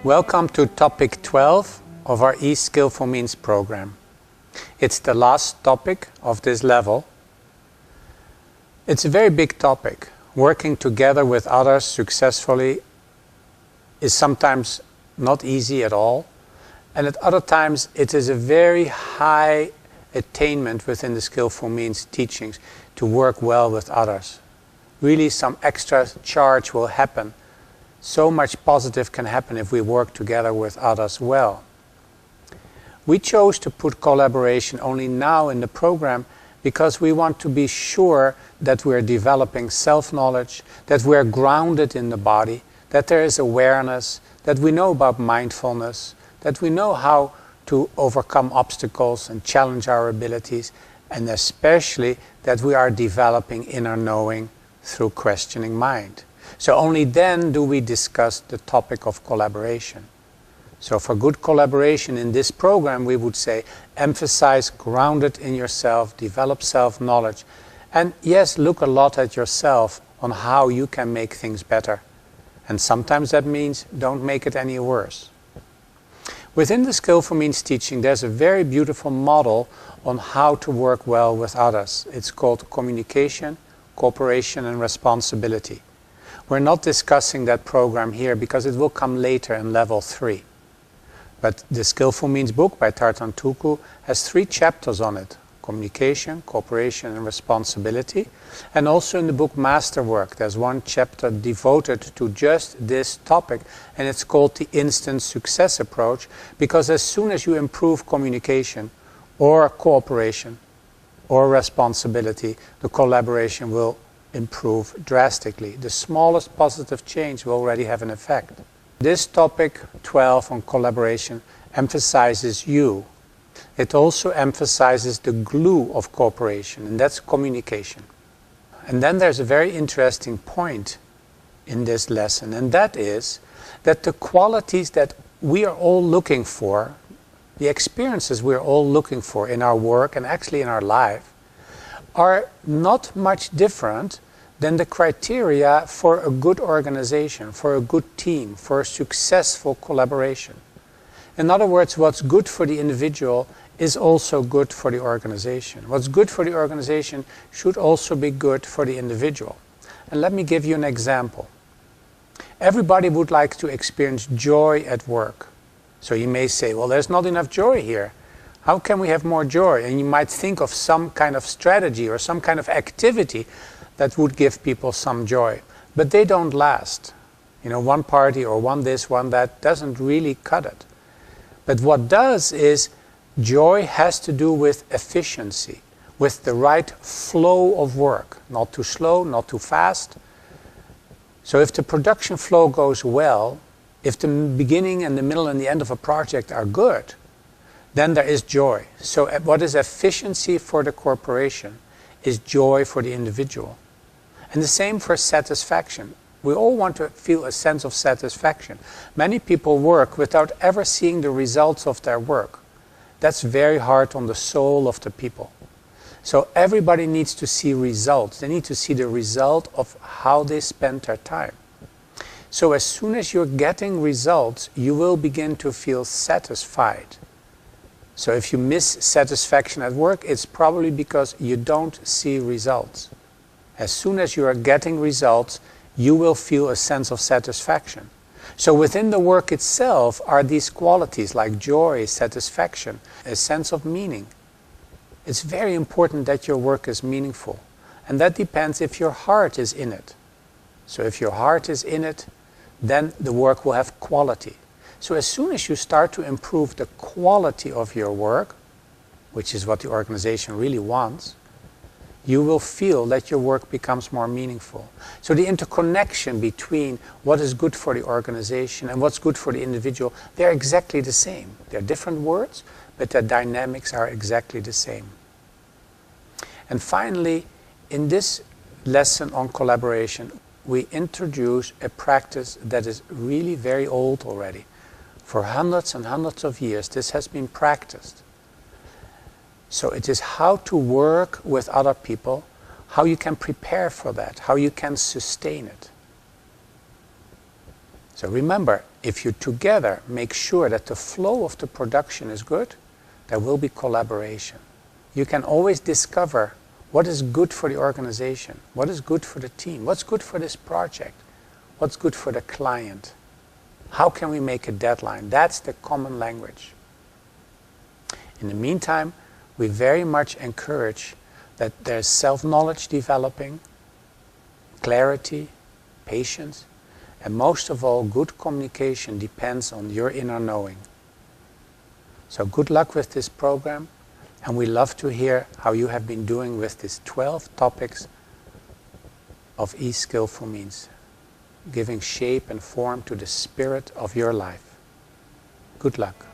Welcome to topic 12 of our eSkillful Means program. It's the last topic of this level. It's a very big topic. Working together with others successfully is sometimes not easy at all, and at other times it is a very high attainment within the Skillful Means teachings to work well with others. Really some extra charge will happen. So much positive can happen if we work together with others well. We chose to put collaboration only now in the program because we want to be sure that we're developing self-knowledge, that we're grounded in the body, that there is awareness, that we know about mindfulness, that we know how to overcome obstacles and challenge our abilities, and especially that we are developing inner knowing through questioning mind. So only then do we discuss the topic of collaboration. So for good collaboration in this program, we would say emphasize grounded in yourself, develop self-knowledge, and yes, look a lot at yourself on how you can make things better. And sometimes that means don't make it any worse. Within the Skillful Means teaching, there's a very beautiful model on how to work well with others. It's called communication, cooperation, and responsibility. We're not discussing that program here because it will come later in level 3. But the Skillful Means book by Tartan Tuku has 3 chapters on it: communication, cooperation, and responsibility. And also in the book Masterwork, there's 1 chapter devoted to just this topic, and it's called the instant success approach, because as soon as you improve communication or cooperation or responsibility, the collaboration will improve drastically. The smallest positive change will already have an effect. This topic 12 on collaboration emphasizes you. It also emphasizes the glue of cooperation, and that's communication. And then there's a very interesting point in this lesson, and that is that the qualities that we are all looking for, the experiences we're all looking for in our work and actually in our life, are not much different than the criteria for a good organization, for a good team, for a successful collaboration. In other words, what's good for the individual is also good for the organization. What's good for the organization should also be good for the individual. And let me give you an example. Everybody would like to experience joy at work. So you may say, well, there's not enough joy here. How can we have more joy? And you might think of some kind of strategy or some kind of activity that would give people some joy. But they don't last. You know, one party or one this, one that doesn't really cut it. But what does is joy has to do with efficiency, with the right flow of work. Not too slow, not too fast. So if the production flow goes well, if the beginning and the middle and the end of a project are good, then there is joy. So what is efficiency for the corporation is joy for the individual. And the same for satisfaction. We all want to feel a sense of satisfaction. Many people work without ever seeing the results of their work. That's very hard on the soul of the people. So everybody needs to see results. They need to see the result of how they spend their time. So as soon as you're getting results, you will begin to feel satisfied. So if you miss satisfaction at work, it's probably because you don't see results. As soon as you are getting results, you will feel a sense of satisfaction. So within the work itself are these qualities like joy, satisfaction, a sense of meaning. It's very important that your work is meaningful. And that depends if your heart is in it. So if your heart is in it, then the work will have quality. So as soon as you start to improve the quality of your work, which is what the organization really wants, you will feel that your work becomes more meaningful. So the interconnection between what is good for the organization and what's good for the individual, they're exactly the same. They're different words, but their dynamics are exactly the same. And finally, in this lesson on collaboration, we introduce a practice that is really very old already. For hundreds and hundreds of years, this has been practiced. So it is how to work with other people, how you can prepare for that, how you can sustain it. So remember, if you together make sure that the flow of the production is good, there will be collaboration. You can always discover what is good for the organization, what is good for the team, what's good for this project, what's good for the client. How can we make a deadline? That's the common language. In the meantime, we very much encourage that there's self-knowledge developing, clarity, patience, and most of all, good communication depends on your inner knowing. So good luck with this program, and we love to hear how you have been doing with these 12 topics of eSkillful Means, giving shape and form to the spirit of your life. Good luck.